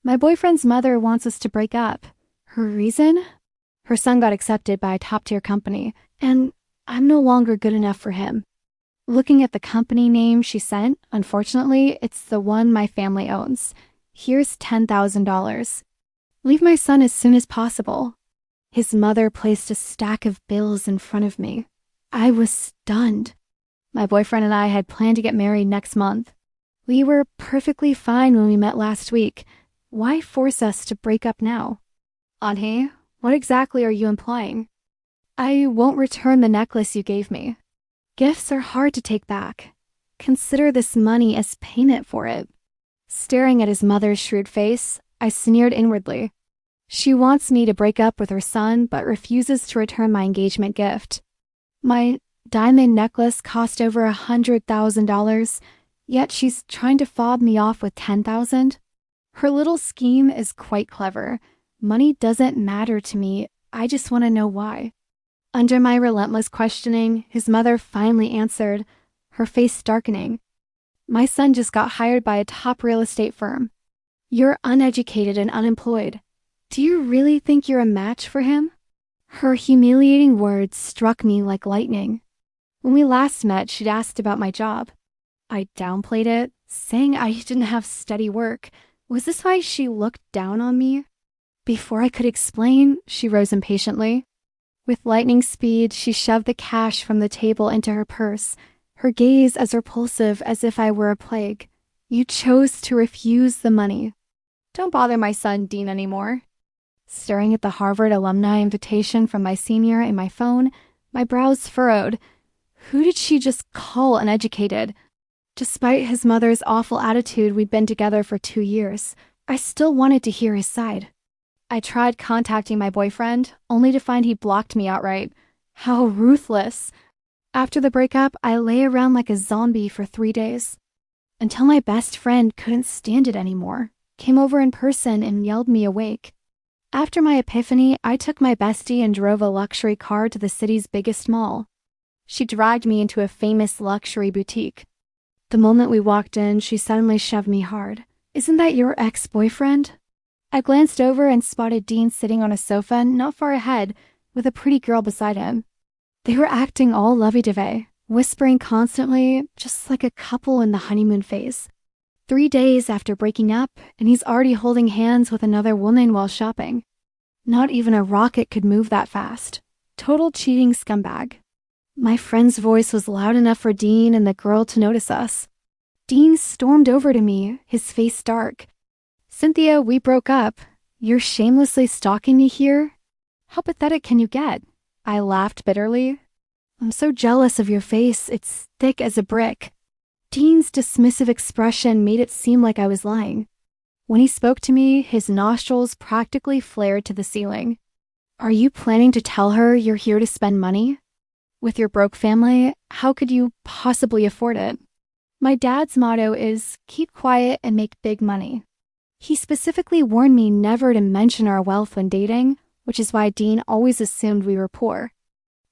My boyfriend's mother wants us to break up. Her reason? Her son got accepted by a top-tier company, and I'm no longer good enough for him. Looking at the company name she sent, unfortunately, it's the one my family owns. Here's $10,000. Leave my son as soon as possible. His mother placed a stack of bills in front of me. I was stunned. My boyfriend and I had planned to get married next month. We were perfectly fine when we met last week. Why force us to break up now? Anhe, what exactly are you implying? I won't return the necklace you gave me. Gifts are hard to take back. Consider this money as payment for it. Staring at his mother's shrewd face, I sneered inwardly. She wants me to break up with her son, but refuses to return my engagement gift. My diamond necklace cost over $100,000, yet she's trying to fob me off with $10,000. Her little scheme is quite clever. Money doesn't matter to me. I just want to know why. Under my relentless questioning, his mother finally answered, her face darkening. My son just got hired by a top real estate firm. You're uneducated and unemployed. Do you really think you're a match for him? Her humiliating words struck me like lightning. When we last met, she'd asked about my job. I downplayed it, saying I didn't have steady work. Was this why she looked down on me? Before I could explain, she rose impatiently. With lightning speed, she shoved the cash from the table into her purse, her gaze as repulsive as if I were a plague. You chose to refuse the money. Don't bother my son, Dean, anymore. Staring at the Harvard alumni invitation from my senior in my phone, my brows furrowed. Who did she just call uneducated? Despite his mother's awful attitude, we'd been together for 2 years. I still wanted to hear his side. I tried contacting my boyfriend, only to find he blocked me outright. How ruthless. After the breakup, I lay around like a zombie for 3 days. Until my best friend couldn't stand it anymore, came over in person and yelled me awake. After my epiphany, I took my bestie and drove a luxury car to the city's biggest mall. She dragged me into a famous luxury boutique. The moment we walked in, she suddenly shoved me hard. Isn't that your ex-boyfriend? I glanced over and spotted Dean sitting on a sofa not far ahead with a pretty girl beside him. They were acting all lovey-dovey, whispering constantly, just like a couple in the honeymoon phase. 3 days after breaking up, and he's already holding hands with another woman while shopping. Not even a rocket could move that fast. Total cheating scumbag. My friend's voice was loud enough for Dean and the girl to notice us. Dean stormed over to me, his face dark. Cynthia, we broke up. You're shamelessly stalking me here? How pathetic can you get? I laughed bitterly. I'm so jealous of your face. It's thick as a brick. Dean's dismissive expression made it seem like I was lying. When he spoke to me, his nostrils practically flared to the ceiling. Are you planning to tell her you're here to spend money? With your broke family, how could you possibly afford it? My dad's motto is, keep quiet and make big money. He specifically warned me never to mention our wealth when dating, which is why Dean always assumed we were poor.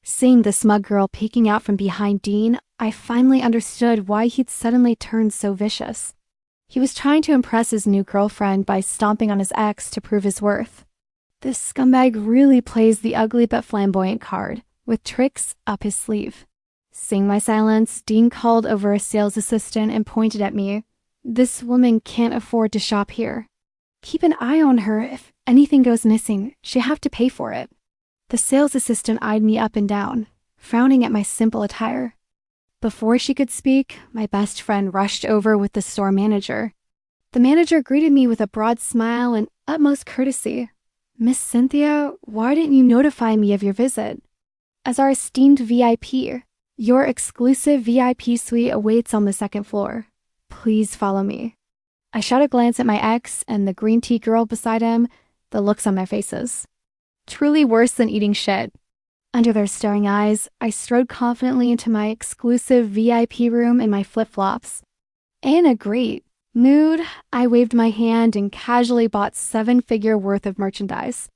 Seeing the smug girl peeking out from behind Dean, I finally understood why he'd suddenly turned so vicious. He was trying to impress his new girlfriend by stomping on his ex to prove his worth. This scumbag really plays the ugly but flamboyant card, with tricks up his sleeve. Seeing my silence, Dean called over a sales assistant and pointed at me. This woman can't afford to shop here. Keep an eye on her. If anything goes missing, she'll have to pay for it. The sales assistant eyed me up and down, frowning at my simple attire. Before she could speak, my best friend rushed over with the store manager. The manager greeted me with a broad smile and utmost courtesy. Miss Cynthia, why didn't you notify me of your visit? As our esteemed VIP, your exclusive VIP suite awaits on the second floor. Please follow me. I shot a glance at my ex and the green tea girl beside him, the looks on their faces. Truly worse than eating shit. Under their staring eyes, I strode confidently into my exclusive VIP room in my flip-flops. In a great mood, I waved my hand and casually bought 7-figure worth of merchandise.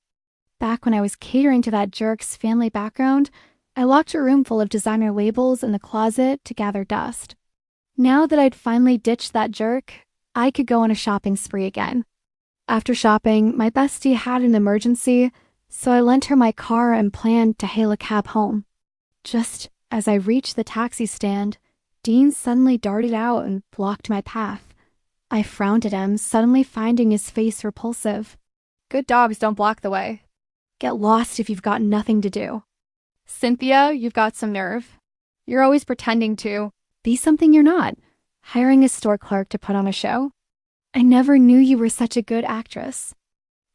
Back when I was catering to that jerk's family background, I locked a room full of designer labels in the closet to gather dust. Now that I'd finally ditched that jerk, I could go on a shopping spree again. After shopping, my bestie had an emergency, so I lent her my car and planned to hail a cab home. Just as I reached the taxi stand, Dean suddenly darted out and blocked my path. I frowned at him, suddenly finding his face repulsive. Good dogs don't block the way. Get lost if you've got nothing to do. Cynthia, you've got some nerve. You're always pretending to be something you're not. Hiring a store clerk to put on a show? I never knew you were such a good actress.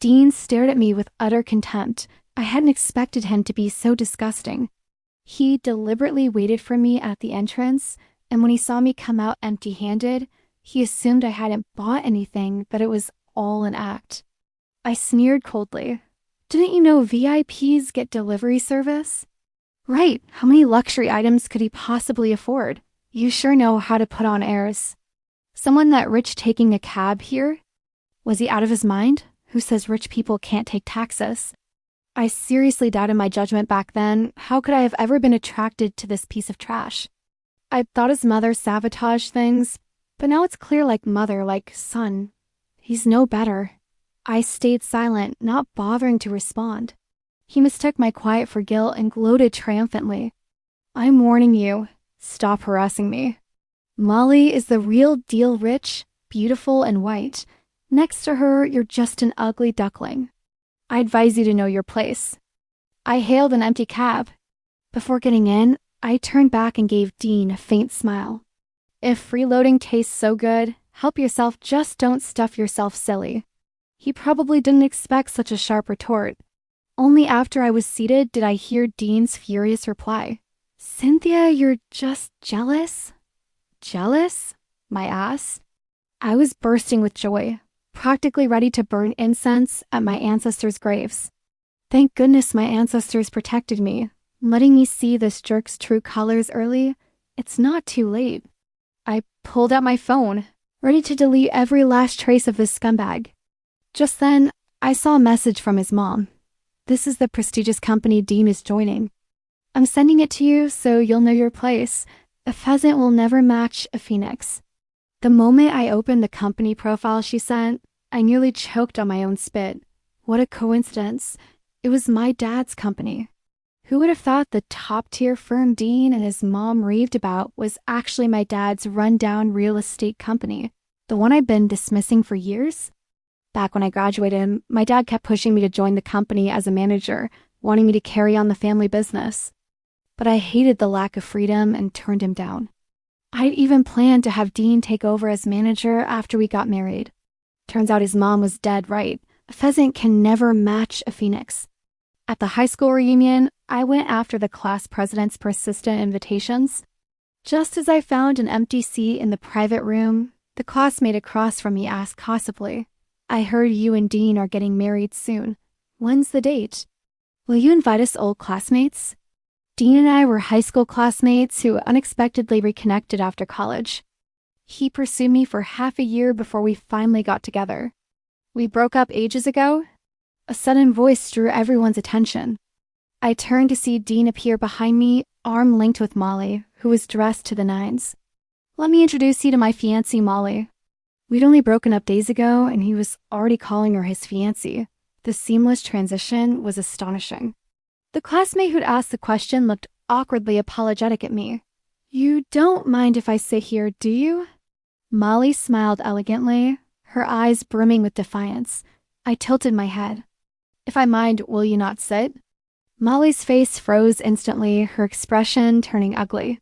Dean stared at me with utter contempt. I hadn't expected him to be so disgusting. He deliberately waited for me at the entrance, and when he saw me come out empty-handed, he assumed I hadn't bought anything, that it was all an act. I sneered coldly. Didn't you know VIPs get delivery service? Right, how many luxury items could he possibly afford? You sure know how to put on airs. Someone that rich taking a cab here? Was he out of his mind? Who says rich people can't take taxis? I seriously doubted my judgment back then. How could I have ever been attracted to this piece of trash? I thought his mother sabotaged things, but now it's clear like mother, like son. He's no better. I stayed silent, not bothering to respond. He mistook my quiet for guilt and gloated triumphantly. I'm warning you, stop harassing me. Molly is the real deal rich, beautiful, and white. Next to her, you're just an ugly duckling. I advise you to know your place. I hailed an empty cab. Before getting in, I turned back and gave Dean a faint smile. If freeloading tastes so good, help yourself, just don't stuff yourself silly. He probably didn't expect such a sharp retort. Only after I was seated did I hear Dean's furious reply. Cynthia, you're just jealous? Jealous? My ass. I was bursting with joy, practically ready to burn incense at my ancestors' graves. Thank goodness my ancestors protected me, letting me see this jerk's true colors early. It's not too late. I pulled out my phone, ready to delete every last trace of this scumbag. Just then, I saw a message from his mom. This is the prestigious company Dean is joining. I'm sending it to you so you'll know your place. A pheasant will never match a phoenix. The moment I opened the company profile she sent, I nearly choked on my own spit. What a coincidence. It was my dad's company. Who would have thought the top-tier firm Dean and his mom raved about was actually my dad's run-down real estate company, the one I'd been dismissing for years? Back when I graduated, my dad kept pushing me to join the company as a manager, wanting me to carry on the family business. But I hated the lack of freedom and turned him down. I'd even planned to have Dean take over as manager after we got married. Turns out his mom was dead right. A pheasant can never match a phoenix. At the high school reunion, I went after the class president's persistent invitations. Just as I found an empty seat in the private room, the classmate across from me asked gossipfully, I heard you and Dean are getting married soon. When's the date? Will you invite us old classmates? Dean and I were high school classmates who unexpectedly reconnected after college. He pursued me for half a year before we finally got together. We broke up ages ago. A sudden voice drew everyone's attention. I turned to see Dean appear behind me, arm linked with Molly, who was dressed to the nines. Let me introduce you to my fiancée, Molly. We'd only broken up days ago, and he was already calling her his fiancée. The seamless transition was astonishing. The classmate who'd asked the question looked awkwardly apologetic at me. You don't mind if I sit here, do you? Molly smiled elegantly, her eyes brimming with defiance. I tilted my head. If I mind, will you not sit? Molly's face froze instantly, her expression turning ugly.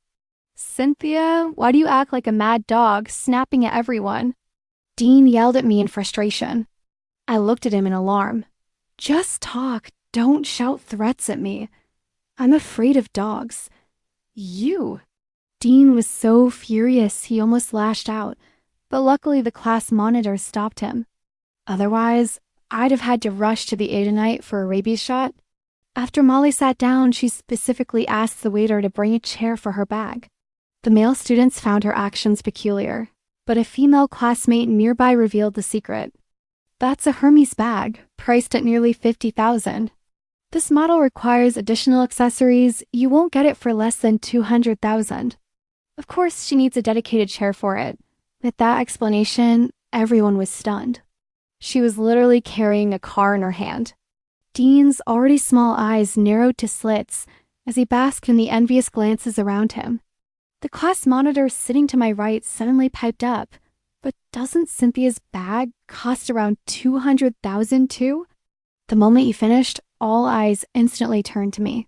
Cynthia, why do you act like a mad dog, snapping at everyone? Dean yelled at me in frustration. I looked at him in alarm. Just talk, don't shout threats at me. I'm afraid of dogs. You. Dean was so furious he almost lashed out, but luckily the class monitor stopped him. Otherwise, I'd have had to rush to the Adenite for a rabies shot. After Molly sat down, she specifically asked the waiter to bring a chair for her bag. The male students found her actions peculiar, but a female classmate nearby revealed the secret. That's a Hermes bag, priced at nearly $50,000. This model requires additional accessories. You won't get it for less than $200,000. Of course, she needs a dedicated chair for it. With that explanation, everyone was stunned. She was literally carrying a car in her hand. Dean's already small eyes narrowed to slits as he basked in the envious glances around him. The class monitor sitting to my right suddenly piped up. But doesn't Cynthia's bag cost around $200,000 too? The moment he finished, all eyes instantly turned to me.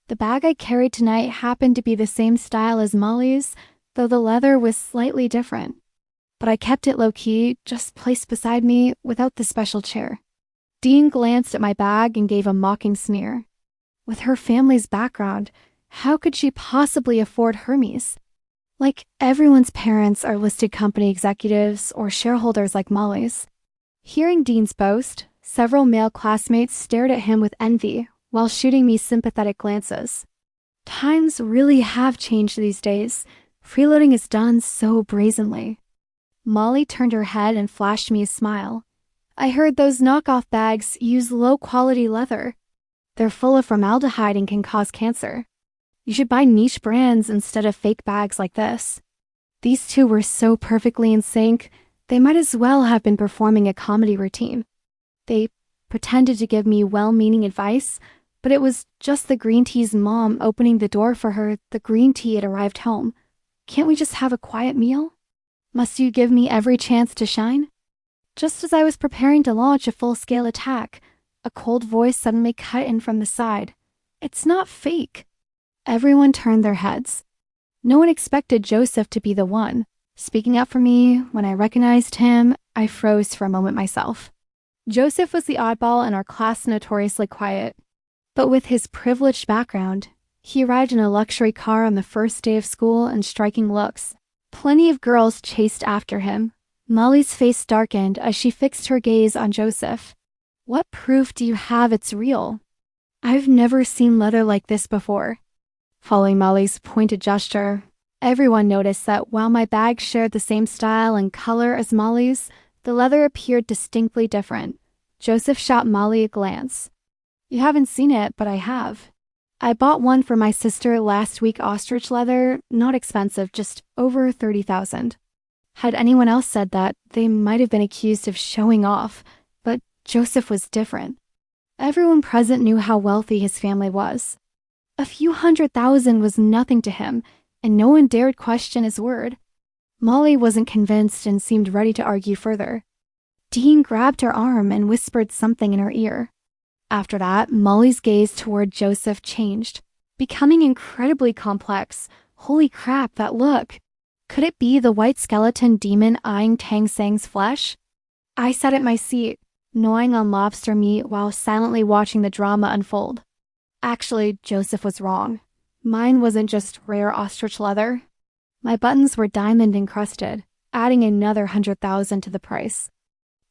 The bag I carried tonight happened to be the same style as Molly's, though the leather was slightly different. But I kept it low-key, just placed beside me without the special chair. Dean glanced at my bag and gave a mocking sneer. With her family's background, how could she possibly afford Hermes? Like everyone's parents are listed company executives or shareholders like Molly's. Hearing Dean's boast, several male classmates stared at him with envy while shooting me sympathetic glances. Times really have changed these days. Freeloading is done so brazenly. Molly turned her head and flashed me a smile. I heard those knockoff bags use low-quality leather. They're full of formaldehyde and can cause cancer. You should buy niche brands instead of fake bags like this. These two were so perfectly in sync, they might as well have been performing a comedy routine. They pretended to give me well-meaning advice, but it was just the green tea's mom opening the door for her the green tea had arrived home. Can't we just have a quiet meal? Must you give me every chance to shine? Just as I was preparing to launch a full-scale attack, a cold voice suddenly cut in from the side. It's not fake. Everyone turned their heads. No one expected Joseph to be the one. Speaking up for me, when I recognized him, I froze for a moment myself. Joseph was the oddball in our class, notoriously quiet. But with his privileged background, he arrived in a luxury car on the first day of school and striking looks. Plenty of girls chased after him. Molly's face darkened as she fixed her gaze on Joseph. What proof do you have it's real? I've never seen leather like this before. Following Molly's pointed gesture, everyone noticed that while my bag shared the same style and color as Molly's, the leather appeared distinctly different. Joseph shot Molly a glance. You haven't seen it, but I have. I bought one for my sister last week, ostrich leather, not expensive, just over $30,000. Had anyone else said that, they might have been accused of showing off, but Joseph was different. Everyone present knew how wealthy his family was. A few $100,000 was nothing to him, and no one dared question his word. Molly wasn't convinced and seemed ready to argue further. Dean grabbed her arm and whispered something in her ear. After that, Molly's gaze toward Joseph changed, becoming incredibly complex. Holy crap, that look! Could it be the white skeleton demon eyeing Tang Sang's flesh? I sat at my seat, gnawing on lobster meat while silently watching the drama unfold. Actually, Joseph was wrong. Mine wasn't just rare ostrich leather. My buttons were diamond encrusted, adding another $100,000 to the price.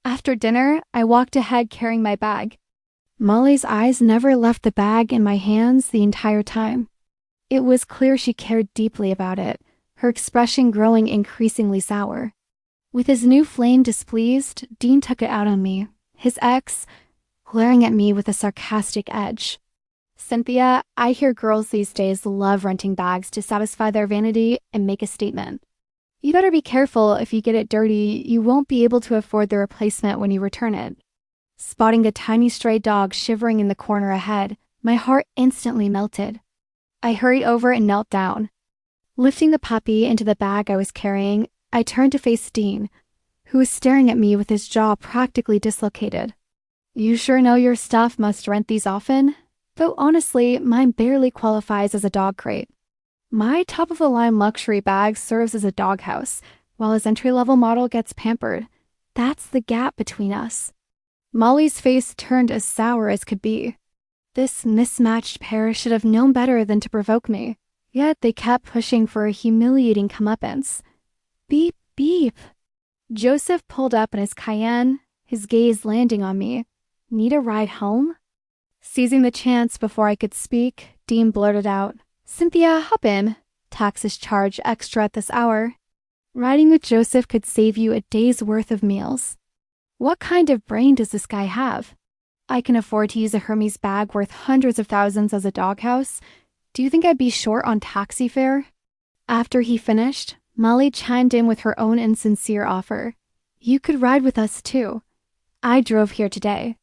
After dinner, I walked ahead carrying my bag. Molly's eyes never left the bag in my hands the entire time. It was clear she cared deeply about it, her expression growing increasingly sour. With his new flame displeased, Dean took it out on me, his ex glaring at me with a sarcastic edge. Cynthia, I hear girls these days love renting bags to satisfy their vanity and make a statement. You better be careful. If you get it dirty, you won't be able to afford the replacement when you return it. Spotting a tiny stray dog shivering in the corner ahead, my heart instantly melted. I hurried over and knelt down. Lifting the puppy into the bag I was carrying, I turned to face Dean, who was staring at me with his jaw practically dislocated. You sure know your stuff must rent these often? Though honestly, mine barely qualifies as a dog crate. My top-of-the-line luxury bag serves as a doghouse, while his entry-level model gets pampered. That's the gap between us. Molly's face turned as sour as could be. This mismatched pair should have known better than to provoke me, yet they kept pushing for a humiliating comeuppance. Beep, beep. Joseph pulled up in his Cayenne, his gaze landing on me. Need a ride home? Seizing the chance before I could speak, Dean blurted out, Cynthia, hop in. Taxes charge extra at this hour. Riding with Joseph could save you a day's worth of meals. What kind of brain does this guy have? I can afford to use a Hermes bag worth hundreds of thousands as a doghouse. Do you think I'd be short on taxi fare? After he finished, Molly chimed in with her own insincere offer. You could ride with us too. I drove here today."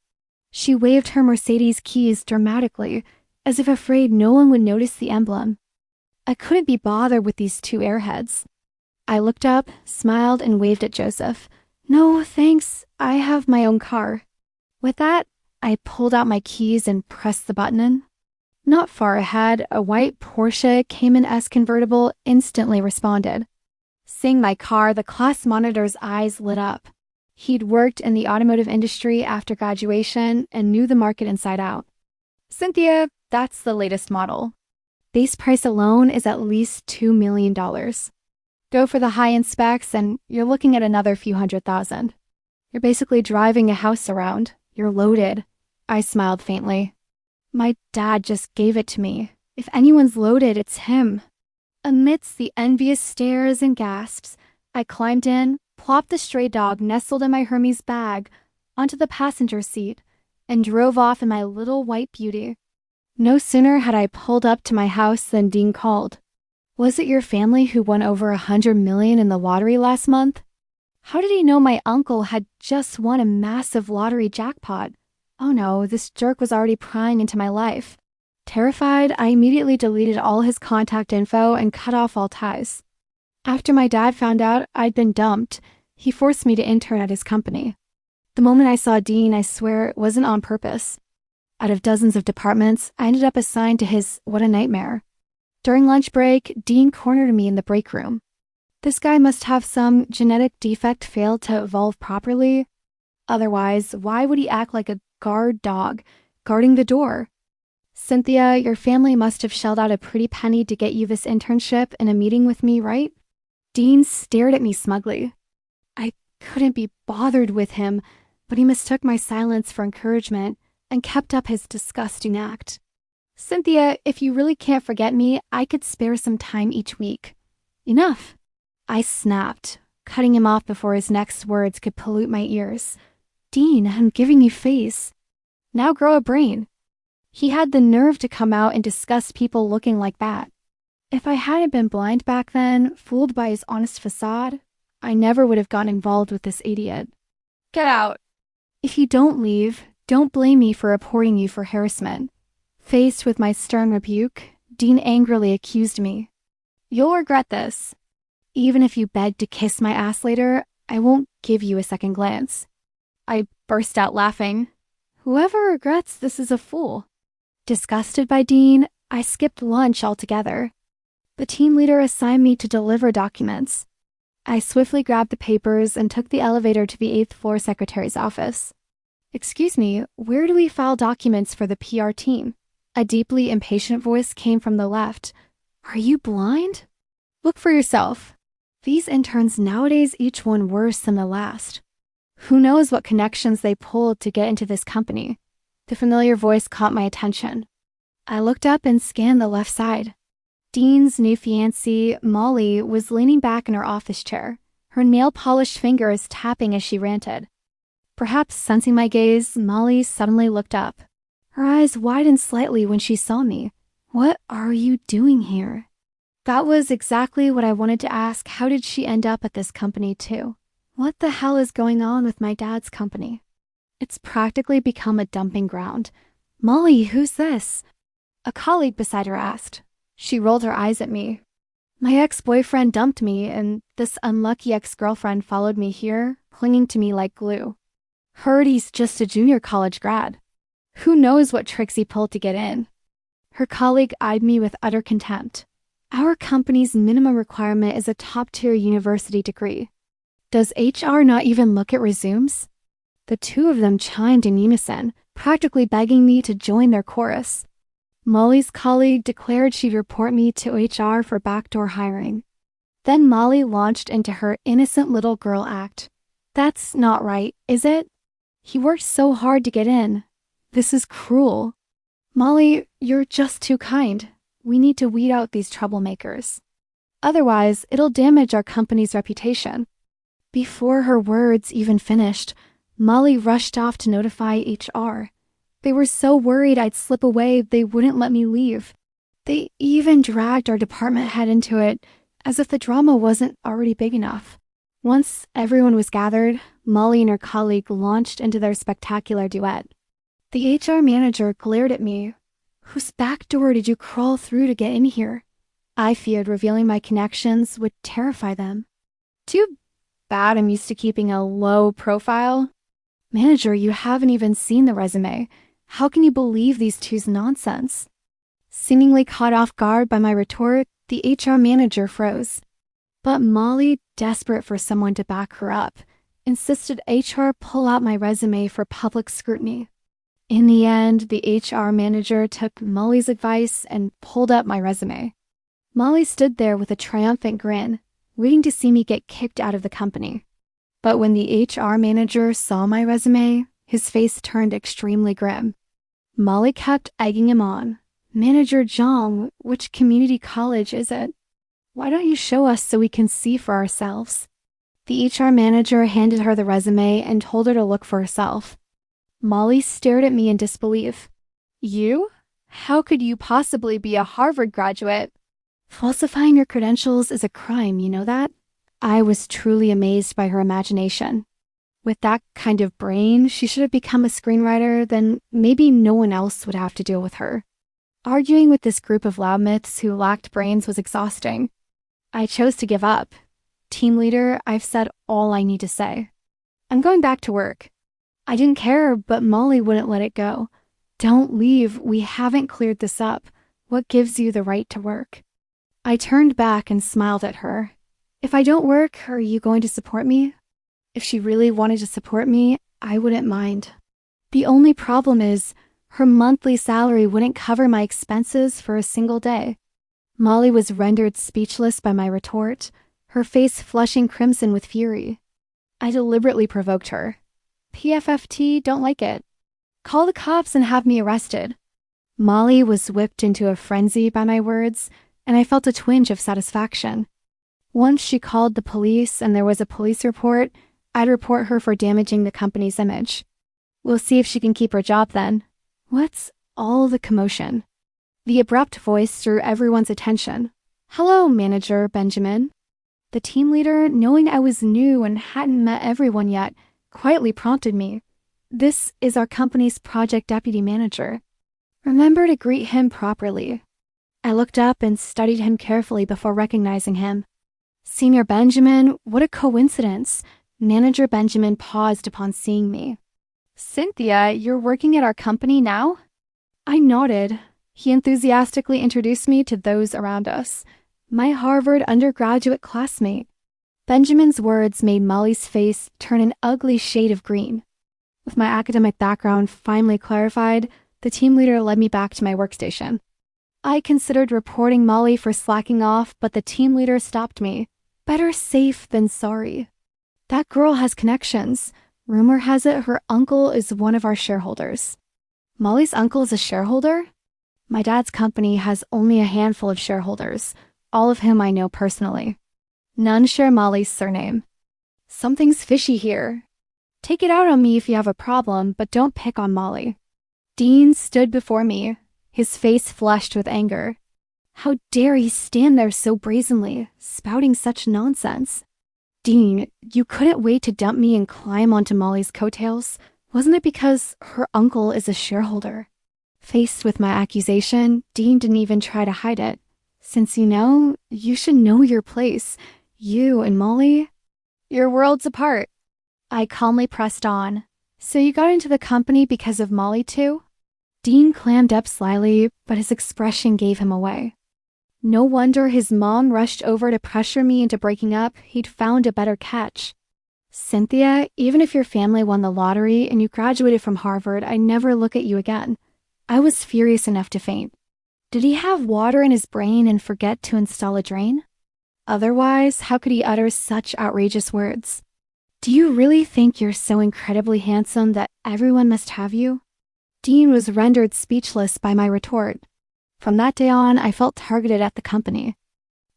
She waved her Mercedes keys dramatically, as if afraid no one would notice the emblem. I couldn't be bothered with these two airheads. I looked up, smiled, and waved at Joseph. "No, thanks. I have my own car." With that, I pulled out my keys and pressed the button in. Not far ahead, a white Porsche Cayman S convertible instantly responded. Seeing my car, the class monitor's eyes lit up. He'd worked in the automotive industry after graduation and knew the market inside out. "Cynthia, that's the latest model. Base price alone is at least $2 million. Go for the high-end specs and you're looking at another few $100,000. You're basically driving a house around. You're loaded." I smiled faintly. My dad just gave it to me. If anyone's loaded, it's him. Amidst the envious stares and gasps, I climbed in, plopped the stray dog nestled in my Hermes bag onto the passenger seat, and drove off in my little white beauty. No sooner had I pulled up to my house than Dean called. "Was it your family who won over $100 million in the lottery last month?" How did he know my uncle had just won a massive lottery jackpot? Oh no, this jerk was already prying into my life. Terrified, I immediately deleted all his contact info and cut off all ties. After my dad found out I'd been dumped, he forced me to intern at his company. The moment I saw Dean, I swear it wasn't on purpose. Out of dozens of departments, I ended up assigned to his what a nightmare. During lunch break, Dean cornered me in the break room. This guy must have some genetic defect failed to evolve properly. Otherwise, why would he act like a guard dog, guarding the door? "Cynthia, your family must have shelled out a pretty penny to get you this internship and a meeting with me, right?" Dean stared at me smugly. I couldn't be bothered with him, but he mistook my silence for encouragement and kept up his disgusting act. "Cynthia, if you really can't forget me, I could spare some time each week." "Enough." I snapped, cutting him off before his next words could pollute my ears. "Dean, I'm giving you face. Now grow a brain." He had the nerve to come out and discuss people looking like that. If I hadn't been blind back then, fooled by his honest facade, I never would have gotten involved with this idiot. "Get out." "If you don't leave, don't blame me for reporting you for harassment." Faced with my stern rebuke, Dean angrily accused me. "You'll regret this. Even if you beg to kiss my ass later, I won't give you a second glance." I burst out laughing. Whoever regrets this is a fool. Disgusted by Dean, I skipped lunch altogether. The team leader assigned me to deliver documents. I swiftly grabbed the papers and took the elevator to the 8th floor secretary's office. "Excuse me, where do we file documents for the PR team?" A deeply impatient voice came from the left. "Are you blind? Look for yourself. These interns nowadays, each one worse than the last. Who knows what connections they pulled to get into this company?" The familiar voice caught my attention. I looked up and scanned the left side. Dean's new fiancée, Molly, was leaning back in her office chair, her nail-polished fingers tapping as she ranted. Perhaps sensing my gaze, Molly suddenly looked up. Her eyes widened slightly when she saw me. "What are you doing here?" That was exactly what I wanted to ask. How did she end up at this company too? What the hell is going on with my dad's company? It's practically become a dumping ground. "Molly, who's this?" A colleague beside her asked. She rolled her eyes at me. "My ex-boyfriend dumped me, and this unlucky ex-girlfriend followed me here, clinging to me like glue. Heard he's just a junior college grad. Who knows what tricks he pulled to get in?" Her colleague eyed me with utter contempt. "Our company's minimum requirement is a top-tier university degree. Does HR not even look at resumes?" The two of them chimed in unison, practically begging me to join their chorus. Molly's colleague declared she'd report me to HR for backdoor hiring. Then Molly launched into her innocent little girl act. "That's not right, is it? He worked so hard to get in. This is cruel. Molly, you're just too kind. We need to weed out these troublemakers. Otherwise, it'll damage our company's reputation." Before her words even finished, Molly rushed off to notify HR. They were so worried I'd slip away they wouldn't let me leave. They even dragged our department head into it, as if the drama wasn't already big enough. Once everyone was gathered, Molly and her colleague launched into their spectacular duet. The HR manager glared at me. Whose back door did you crawl through to get in here? I feared revealing my connections would terrify them. Too bad I'm used to keeping a low profile. Manager, you haven't even seen the resume. How can you believe these two's nonsense? Seemingly caught off guard by my retort, the HR manager froze. But Molly, desperate for someone to back her up, insisted HR pull out my resume for public scrutiny. In the end, the HR manager took Molly's advice and pulled up my resume. Molly stood there with a triumphant grin, waiting to see me get kicked out of the company. But when the HR manager saw my resume, his face turned extremely grim. Molly kept egging him on. Manager Zhang, which community college is it? Why don't you show us so we can see for ourselves? The HR manager handed her the resume and told her to look for herself. Molly stared at me in disbelief. You? How could you possibly be a Harvard graduate? Falsifying your credentials is a crime, you know that? I was truly amazed by her imagination. With that kind of brain, she should have become a screenwriter, then maybe no one else would have to deal with her. Arguing with this group of loudmouths who lacked brains was exhausting. I chose to give up. Team leader, I've said all I need to say. I'm going back to work. I didn't care, but Molly wouldn't let it go. Don't leave. We haven't cleared this up. What gives you the right to work? I turned back and smiled at her. If I don't work, are you going to support me? If she really wanted to support me, I wouldn't mind. The only problem is, her monthly salary wouldn't cover my expenses for a single day. Molly was rendered speechless by my retort, her face flushing crimson with fury. I deliberately provoked her. PFFT don't like it. Call the cops and have me arrested. Molly was whipped into a frenzy by my words, and I felt a twinge of satisfaction. Once she called the police and there was a police report, I'd report her for damaging the company's image. We'll see if she can keep her job then. What's all the commotion? The abrupt voice drew everyone's attention. Hello, Manager Benjamin. The team leader, knowing I was new and hadn't met everyone yet, quietly prompted me. This is our company's project deputy manager. Remember to greet him properly. I looked up and studied him carefully before recognizing him. Senior Benjamin, what a coincidence. Manager Benjamin paused upon seeing me. Cynthia, you're working at our company now? I nodded. He enthusiastically introduced me to those around us. My Harvard undergraduate classmate. Benjamin's words made Molly's face turn an ugly shade of green. With my academic background finally clarified, the team leader led me back to my workstation. I considered reporting Molly for slacking off, but the team leader stopped me. Better safe than sorry. That girl has connections. Rumor has it her uncle is one of our shareholders. Molly's uncle is a shareholder? My dad's company has only a handful of shareholders, all of whom I know personally. None share Molly's surname. Something's fishy here. Take it out on me if you have a problem, but don't pick on Molly. Dean stood before me, his face flushed with anger. How dare he stand there so brazenly, spouting such nonsense? Dean, you couldn't wait to dump me and climb onto Molly's coattails? Wasn't it because her uncle is a shareholder? Faced with my accusation, Dean didn't even try to hide it. Since you should know your place. You and Molly, you're worlds apart. I calmly pressed on. So you got into the company because of Molly too? Dean clammed up slyly, but his expression gave him away. No wonder his mom rushed over to pressure me into breaking up. He'd found a better catch. Cynthia, even if your family won the lottery and you graduated from Harvard, I'd never look at you again. I was furious enough to faint. Did he have water in his brain and forget to install a drain? Otherwise, how could he utter such outrageous words? Do you really think you're so incredibly handsome that everyone must have you? Dean was rendered speechless by my retort. From that day on, I felt targeted at the company.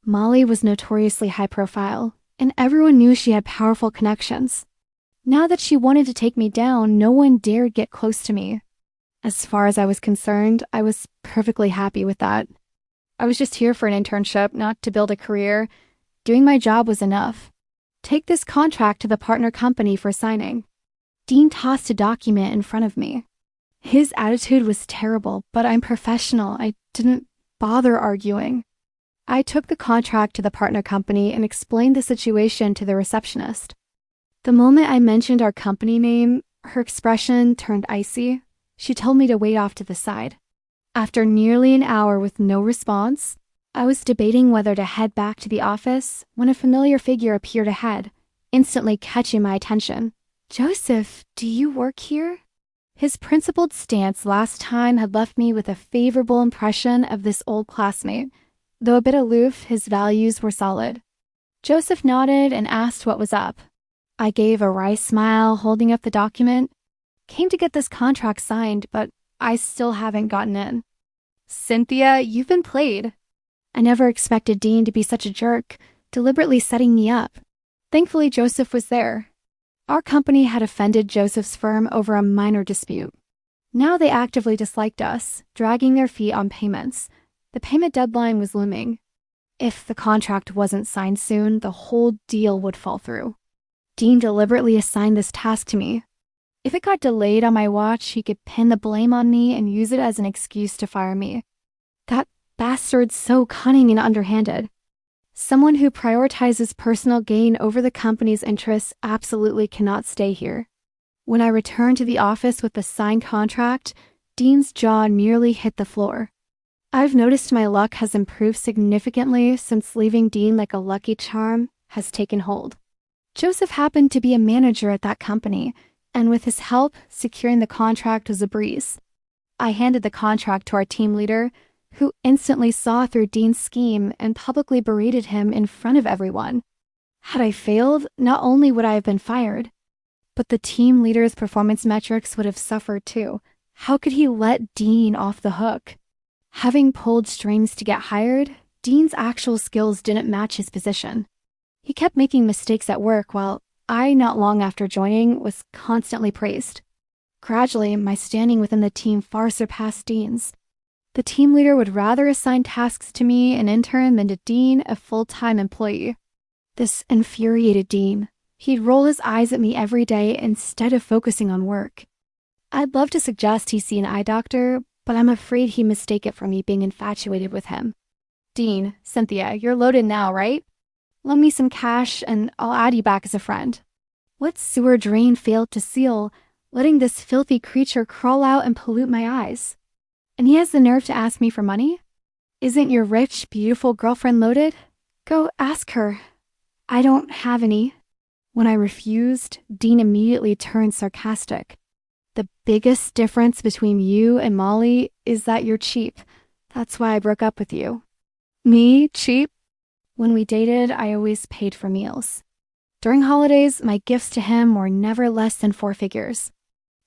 Molly was notoriously high profile, and everyone knew she had powerful connections. Now that she wanted to take me down, no one dared get close to me. As far as I was concerned, I was perfectly happy with that. I was just here for an internship, not to build a career. Doing my job was enough. Take this contract to the partner company for signing. Dean tossed a document in front of me. His attitude was terrible, but I'm professional. I didn't bother arguing. I took the contract to the partner company and explained the situation to the receptionist. The moment I mentioned our company name, her expression turned icy. She told me to wait off to the side. After nearly an hour with no response, I was debating whether to head back to the office when a familiar figure appeared ahead, instantly catching my attention. "Joseph, do you work here?" His principled stance last time had left me with a favorable impression of this old classmate. Though a bit aloof, his values were solid. Joseph nodded and asked what was up. I gave a wry smile, holding up the document. "Came to get this contract signed, but I still haven't gotten in." "Cynthia, you've been played." I never expected Dean to be such a jerk, deliberately setting me up. Thankfully, Joseph was there. Our company had offended Joseph's firm over a minor dispute. Now they actively disliked us, dragging their feet on payments. The payment deadline was looming. If the contract wasn't signed soon, the whole deal would fall through. Dean deliberately assigned this task to me. If it got delayed on my watch, he could pin the blame on me and use it as an excuse to fire me. That bastard's so cunning and underhanded. Someone who prioritizes personal gain over the company's interests absolutely cannot stay here. When I returned to the office with the signed contract, Dean's jaw nearly hit the floor. I've noticed my luck has improved significantly since leaving Dean like a lucky charm has taken hold. Joseph happened to be a manager at that company, and with his help, securing the contract was a breeze. I handed the contract to our team leader, who instantly saw through Dean's scheme and publicly berated him in front of everyone. Had I failed, not only would I have been fired, but the team leader's performance metrics would have suffered too. How could he let Dean off the hook? Having pulled strings to get hired, Dean's actual skills didn't match his position. He kept making mistakes at work while I, not long after joining, was constantly praised. Gradually, my standing within the team far surpassed Dean's. The team leader would rather assign tasks to me, an intern, than to Dean, a full-time employee. This infuriated Dean. He'd roll his eyes at me every day instead of focusing on work. I'd love to suggest he see an eye doctor, but I'm afraid he'd mistake it for me being infatuated with him. "Dean, Cynthia, you're loaded now, right? Loan me some cash and I'll add you back as a friend." What sewer drain failed to seal, letting this filthy creature crawl out and pollute my eyes? And he has the nerve to ask me for money? "Isn't your rich, beautiful girlfriend loaded? Go ask her." "I don't have any." When I refused, Dean immediately turned sarcastic. "The biggest difference between you and Molly is that you're cheap. That's why I broke up with you." "Me? Cheap?" When we dated, I always paid for meals. During holidays, my gifts to him were never less than 4 figures.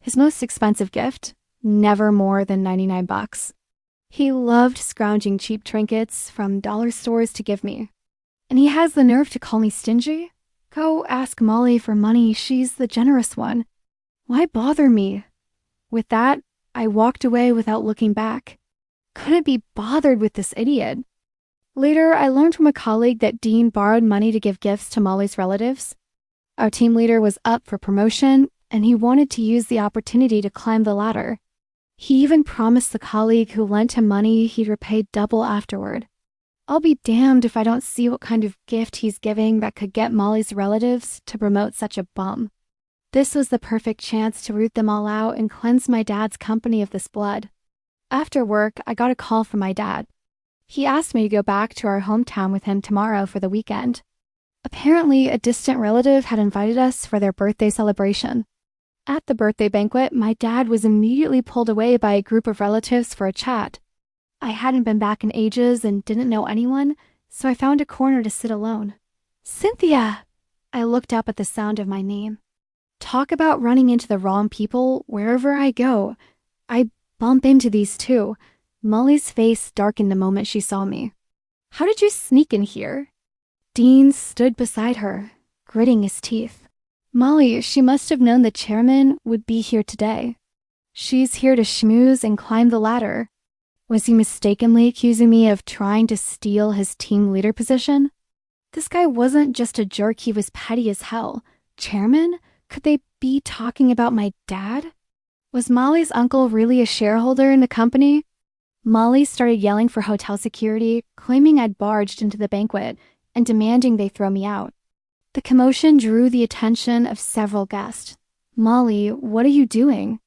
His most expensive gift, never more than $99. He loved scrounging cheap trinkets from dollar stores to give me. And he has the nerve to call me stingy? Go ask Molly for money, she's the generous one. Why bother me? With that, I walked away without looking back. Couldn't be bothered with this idiot. Later, I learned from a colleague that Dean borrowed money to give gifts to Molly's relatives. Our team leader was up for promotion, and he wanted to use the opportunity to climb the ladder. He even promised the colleague who lent him money he'd repay double afterward. I'll be damned if I don't see what kind of gift he's giving that could get Molly's relatives to promote such a bum. This was the perfect chance to root them all out and cleanse my dad's company of this blood. After work, I got a call from my dad. He asked me to go back to our hometown with him tomorrow for the weekend. Apparently, a distant relative had invited us for their birthday celebration. At the birthday banquet, my dad was immediately pulled away by a group of relatives for a chat. I hadn't been back in ages and didn't know anyone, so I found a corner to sit alone. "Cynthia!" I looked up at the sound of my name. Talk about running into the wrong people wherever I go. I bump into these two. Molly's face darkened the moment she saw me. "How did you sneak in here?" Dean stood beside her, gritting his teeth. "Molly, she must have known the chairman would be here today. She's here to schmooze and climb the ladder." Was he mistakenly accusing me of trying to steal his team leader position? This guy wasn't just a jerk, he was petty as hell. Chairman? Could they be talking about my dad? Was Molly's uncle really a shareholder in the company? Molly started yelling for hotel security, claiming I'd barged into the banquet and demanding they throw me out. The commotion drew the attention of several guests. "Molly, what are you doing?"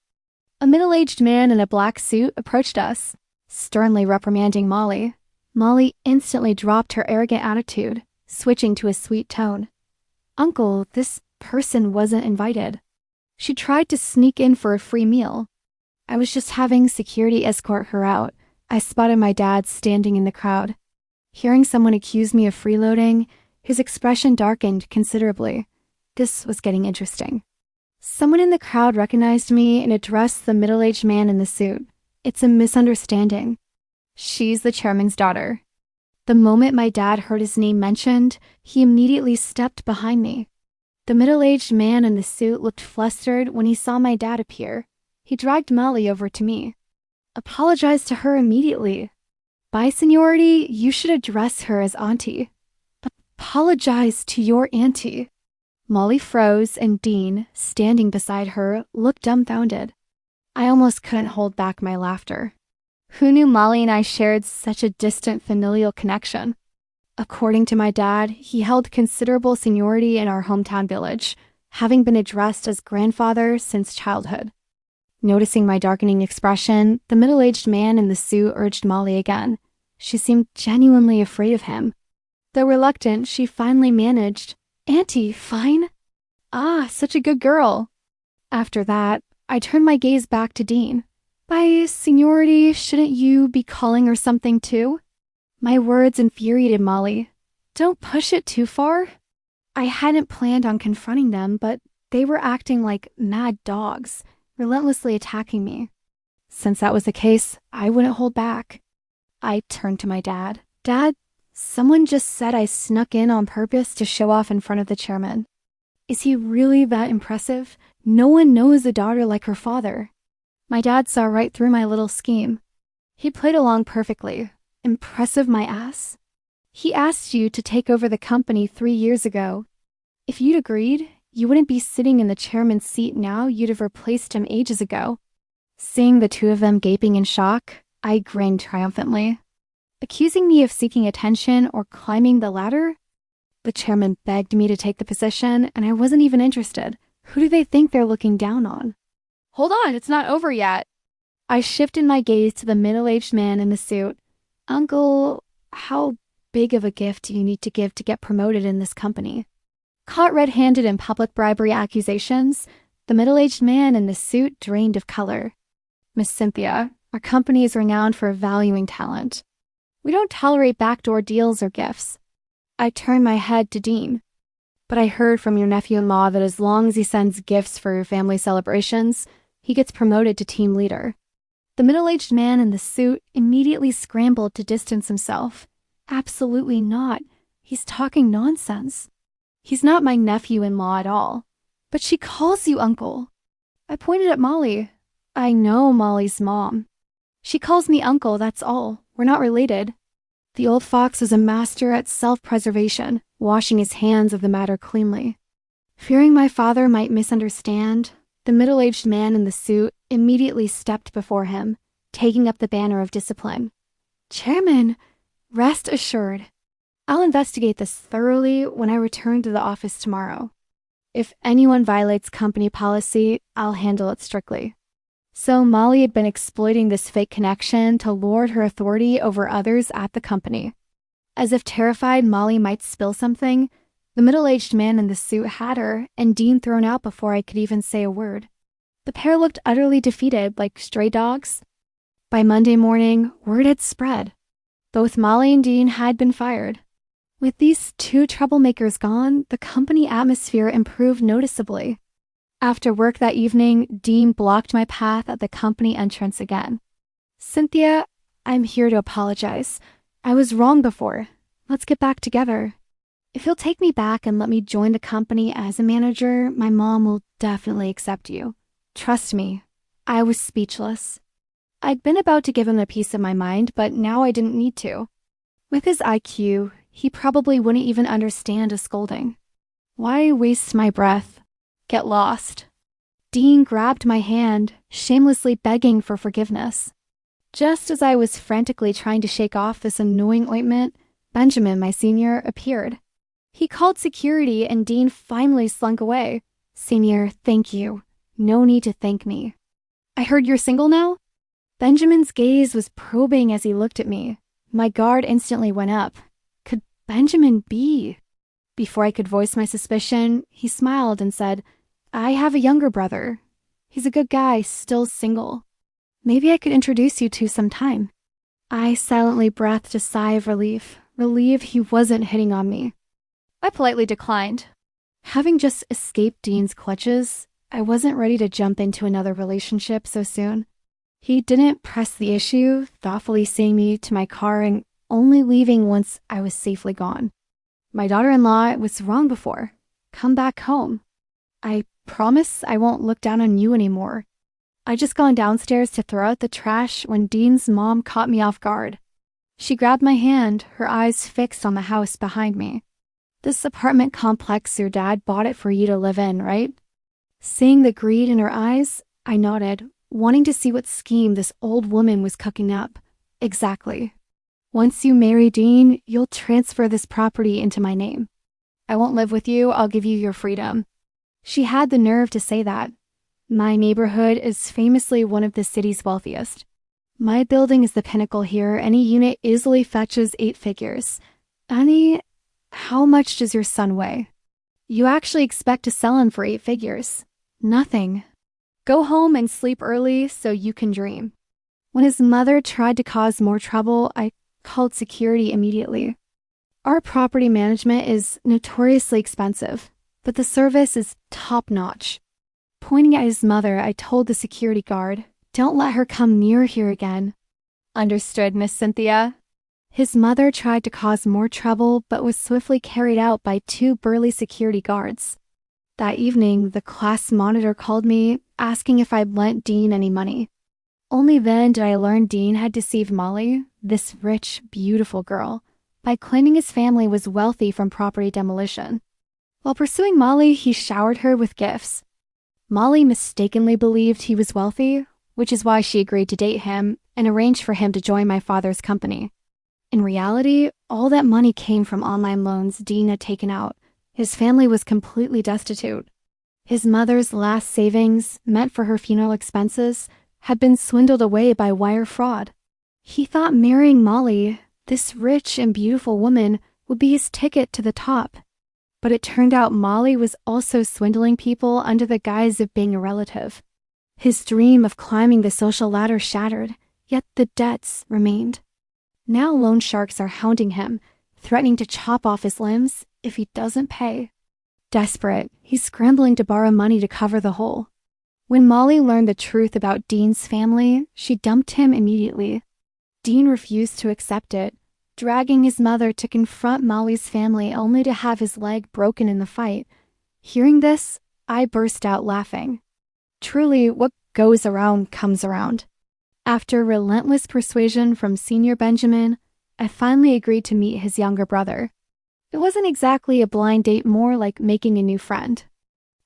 A middle-aged man in a black suit approached us, sternly reprimanding Molly. Molly instantly dropped her arrogant attitude, switching to a sweet tone. "Uncle, this person wasn't invited. She tried to sneak in for a free meal. I was just having security escort her out. I spotted my dad standing in the crowd. Hearing someone accuse me of freeloading, his expression darkened considerably. This was getting interesting. Someone in the crowd recognized me and addressed the middle-aged man in the suit. It's a misunderstanding. She's the chairman's daughter. The moment my dad heard his name mentioned, he immediately stepped behind me. The middle-aged man in the suit looked flustered when he saw my dad appear. He dragged Molly over to me. "Apologize to her immediately. By seniority, you should address her as auntie. Apologize to your auntie." Molly froze and Dean, standing beside her, looked dumbfounded. I almost couldn't hold back my laughter. Who knew Molly and I shared such a distant familial connection? According to my dad, he held considerable seniority in our hometown village, having been addressed as grandfather since childhood. Noticing my darkening expression, the middle-aged man in the suit urged Molly again. She seemed genuinely afraid of him. Though reluctant, she finally managed, "Auntie, fine? Ah, such a good girl." After that, I turned my gaze back to Dean. "By seniority, shouldn't you be calling her something too?" My words infuriated Molly. "Don't push it too far." I hadn't planned on confronting them, but they were acting like mad dogs, relentlessly attacking me. Since that was the case, I wouldn't hold back. I turned to my dad. "Dad, someone just said I snuck in on purpose to show off in front of the chairman. Is he really that impressive? No one knows a daughter like her father." My dad saw right through my little scheme. He played along perfectly. Impressive my ass? He asked you to take over the company 3 years ago. If you'd agreed, you wouldn't be sitting in the chairman's seat now, you'd have replaced him ages ago. Seeing the two of them gaping in shock, I grinned triumphantly. Accusing me of seeking attention or climbing the ladder? The chairman begged me to take the position, and I wasn't even interested. Who do they think they're looking down on? "Hold on, it's not over yet." I shifted my gaze to the middle-aged man in the suit. "Uncle, how big of a gift do you need to give to get promoted in this company?" Caught red-handed in public bribery accusations, the middle-aged man in the suit drained of color. "Miss Cynthia, our company is renowned for valuing talent. We don't tolerate backdoor deals or gifts." I turned my head to Dean. "But I heard from your nephew-in-law that as long as he sends gifts for your family celebrations, he gets promoted to team leader." The middle-aged man in the suit immediately scrambled to distance himself. "Absolutely not. He's talking nonsense. He's not my nephew-in-law at all." "But she calls you uncle." I pointed at Molly. "I know Molly's mom. She calls me uncle, that's all. We're not related." The old fox was a master at self-preservation, washing his hands of the matter cleanly. Fearing my father might misunderstand, the middle-aged man in the suit immediately stepped before him, taking up the banner of discipline. "Chairman, rest assured, I'll investigate this thoroughly when I return to the office tomorrow. If anyone violates company policy, I'll handle it strictly." So Molly had been exploiting this fake connection to lord her authority over others at the company. As if terrified Molly might spill something, the middle-aged man in the suit had her and Dean thrown out before I could even say a word. The pair looked utterly defeated, like stray dogs. By Monday morning, word had spread. Both Molly and Dean had been fired. With these two troublemakers gone, the company atmosphere improved noticeably. After work that evening, Dean blocked my path at the company entrance again. "Cynthia, I'm here to apologize. I was wrong before. Let's get back together. If you'll take me back and let me join the company as a manager, my mom will definitely accept you." Trust me, I was speechless. I'd been about to give him a piece of my mind, but now I didn't need to. With his IQ, he probably wouldn't even understand a scolding. Why waste my breath? Get lost. Dean grabbed my hand, shamelessly begging for forgiveness. Just as I was frantically trying to shake off this annoying ointment, Benjamin, my senior, appeared. He called security and Dean finally slunk away. Senior, thank you. No need to thank me. I heard you're single now? Benjamin's gaze was probing as he looked at me. My guard instantly went up. Could Benjamin be? Before I could voice my suspicion, he smiled and said, I have a younger brother. He's a good guy, still single. Maybe I could introduce you to sometime. I silently breathed a sigh of relief, relieved he wasn't hitting on me. I politely declined. Having just escaped Dean's clutches, I wasn't ready to jump into another relationship so soon. He didn't press the issue, thoughtfully seeing me to my car and only leaving once I was safely gone. My daughter-in-law was wrong before. Come back home. I promise I won't look down on you anymore. I just gone downstairs to throw out the trash when Dean's mom caught me off guard. She grabbed my hand, her eyes fixed on the house behind me. This apartment complex your dad bought it for you to live in, right? Seeing the greed in her eyes, I nodded, wanting to see what scheme this old woman was cooking up. Exactly. Once you marry Dean, you'll transfer this property into my name. I won't live with you, I'll give you your freedom. She had the nerve to say that. My neighborhood is famously one of the city's wealthiest. My building is the pinnacle here. Any unit easily fetches 8 figures. How much does your son weigh? You actually expect to sell him for 8 figures. Nothing. Go home and sleep early so you can dream. When his mother tried to cause more trouble, I called security immediately. Our property management is notoriously expensive, but the service is top-notch. Pointing at his mother, I told the security guard, don't let her come near here again. Understood, Miss Cynthia. His mother tried to cause more trouble, but was swiftly carried out by 2 burly security guards. That evening, the class monitor called me, asking if I'd lent Dean any money. Only then did I learn Dean had deceived Molly, this rich, beautiful girl, by claiming his family was wealthy from property demolition. While pursuing Molly, he showered her with gifts. Molly mistakenly believed he was wealthy, which is why she agreed to date him and arranged for him to join my father's company. In reality, all that money came from online loans Dean had taken out. His family was completely destitute. His mother's last savings, meant for her funeral expenses, had been swindled away by wire fraud. He thought marrying Molly, this rich and beautiful woman, would be his ticket to the top. But it turned out Molly was also swindling people under the guise of being a relative. His dream of climbing the social ladder shattered, yet the debts remained. Now loan sharks are hounding him, threatening to chop off his limbs if he doesn't pay. Desperate, he's scrambling to borrow money to cover the hole. When Molly learned the truth about Dean's family, she dumped him immediately. Dean refused to accept it, dragging his mother to confront Molly's family only to have his leg broken in the fight. Hearing this, I burst out laughing. Truly, what goes around comes around. After relentless persuasion from Senior Benjamin, I finally agreed to meet his younger brother. It wasn't exactly a blind date, more like making a new friend.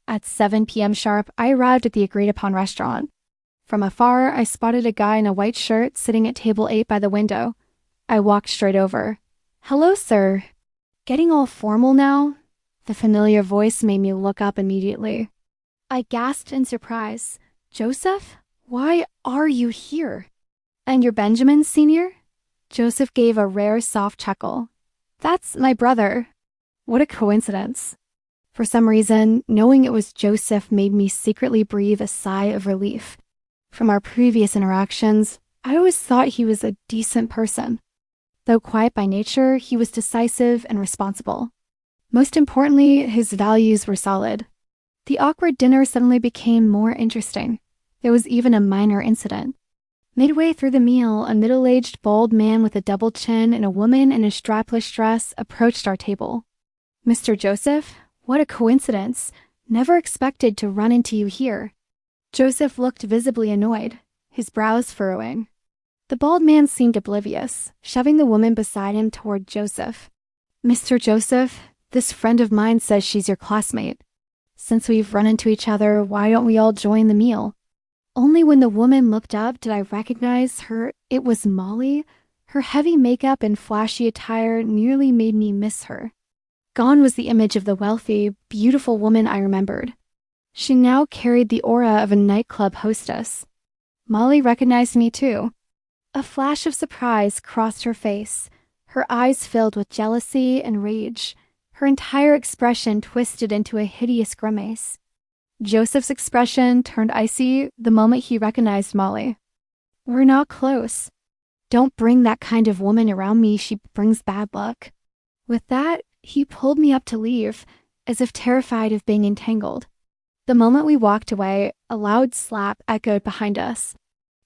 At 7 p.m. sharp, I arrived at the agreed-upon restaurant. From afar, I spotted a guy in a white shirt sitting at table 8 by the window. I walked straight over. Hello, sir. Getting all formal now? The familiar voice made me look up immediately. I gasped in surprise. Joseph? Why are you here? And you're Benjamin, Senior? Joseph gave a rare soft chuckle. That's my brother. What a coincidence. For some reason, knowing it was Joseph made me secretly breathe a sigh of relief. From our previous interactions, I always thought he was a decent person. Though quiet by nature, he was decisive and responsible. Most importantly, his values were solid. The awkward dinner suddenly became more interesting. There was even a minor incident. Midway through the meal, a middle-aged, bald man with a double chin and a woman in a strapless dress approached our table. Mr. Joseph, what a coincidence. Never expected to run into you here. Joseph looked visibly annoyed, his brows furrowing. The bald man seemed oblivious, shoving the woman beside him toward Joseph. Mr. Joseph, this friend of mine says she's your classmate. Since we've run into each other, why don't we all join the meal? Only when the woman looked up did I recognize her. It was Molly. Her heavy makeup and flashy attire nearly made me miss her. Gone was the image of the wealthy, beautiful woman I remembered. She now carried the aura of a nightclub hostess. Molly recognized me too. A flash of surprise crossed her face. Her eyes filled with jealousy and rage. Her entire expression twisted into a hideous grimace. Joseph's expression turned icy the moment he recognized Molly. We're not close. Don't bring that kind of woman around me, she brings bad luck. With that, he pulled me up to leave, as if terrified of being entangled. The moment we walked away, a loud slap echoed behind us.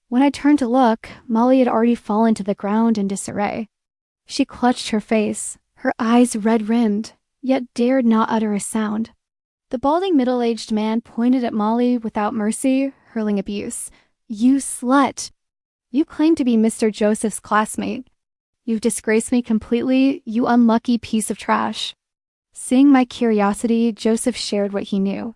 When I turned to look, Molly had already fallen to the ground in disarray. She clutched her face, her eyes red-rimmed, yet dared not utter a sound. The balding middle-aged man pointed at Molly without mercy, hurling abuse. You slut! You claim to be Mr. Joseph's classmate. You've disgraced me completely, you unlucky piece of trash. Seeing my curiosity, Joseph shared what he knew.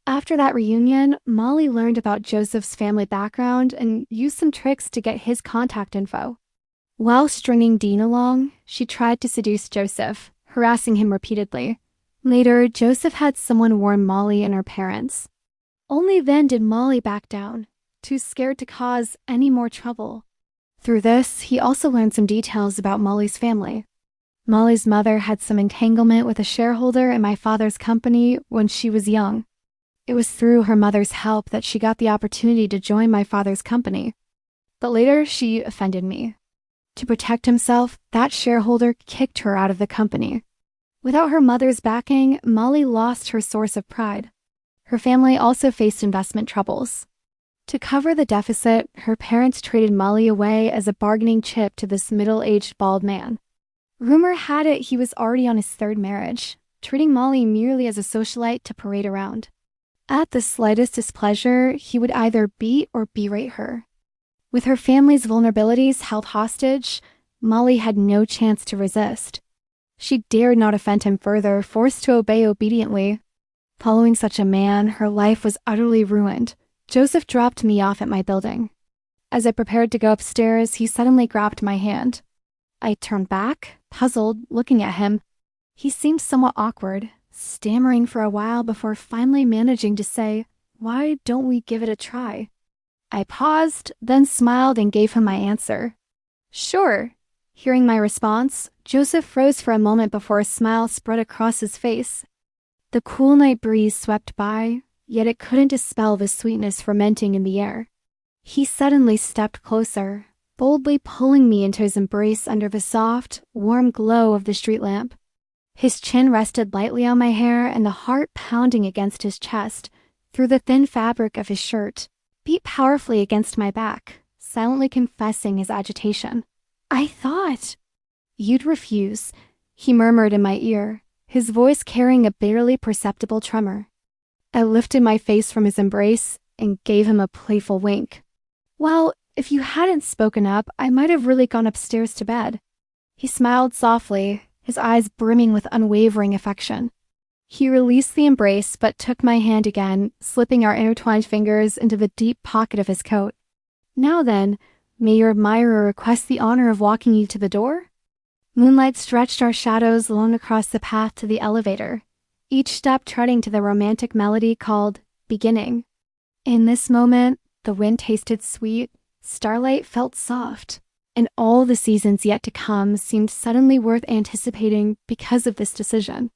After that reunion, Molly learned about Joseph's family background and used some tricks to get his contact info. While stringing Dean along, she tried to seduce Joseph, harassing him repeatedly. Later, Joseph had someone warn Molly and her parents. Only then did Molly back down, too scared to cause any more trouble. Through this, he also learned some details about Molly's family. Molly's mother had some entanglement with a shareholder in my father's company when she was young. It was through her mother's help that she got the opportunity to join my father's company. But later, she offended me. To protect himself, that shareholder kicked her out of the company. Without her mother's backing, Molly lost her source of pride. Her family also faced investment troubles. To cover the deficit, her parents traded Molly away as a bargaining chip to this middle-aged bald man. Rumor had it he was already on his third marriage, treating Molly merely as a socialite to parade around. At the slightest displeasure, he would either beat or berate her. With her family's vulnerabilities held hostage, Molly had no chance to resist. She dared not offend him further, forced to obey obediently. Following such a man, her life was utterly ruined. Joseph dropped me off at my building. As I prepared to go upstairs, he suddenly grabbed my hand. I turned back, puzzled, looking at him. He seemed somewhat awkward, stammering for a while before finally managing to say, "Why don't we give it a try?" I paused, then smiled and gave him my answer. "Sure." Hearing my response, Joseph froze for a moment before a smile spread across his face. The cool night breeze swept by, yet it couldn't dispel the sweetness fermenting in the air. He suddenly stepped closer, boldly pulling me into his embrace under the soft, warm glow of the street lamp. His chin rested lightly on my hair, and the heart pounding against his chest, through the thin fabric of his shirt, beat powerfully against my back, silently confessing his agitation. "I thought you'd refuse," he murmured in my ear, his voice carrying a barely perceptible tremor. I lifted my face from his embrace and gave him a playful wink. "Well, if you hadn't spoken up, I might have really gone upstairs to bed." He smiled softly, his eyes brimming with unwavering affection. He released the embrace but took my hand again, slipping our intertwined fingers into the deep pocket of his coat. "Now then, may your admirer request the honor of walking you to the door?" Moonlight stretched our shadows along across the path to the elevator, each step treading to the romantic melody called Beginning. In this moment, the wind tasted sweet, starlight felt soft, and all the seasons yet to come seemed suddenly worth anticipating because of this decision.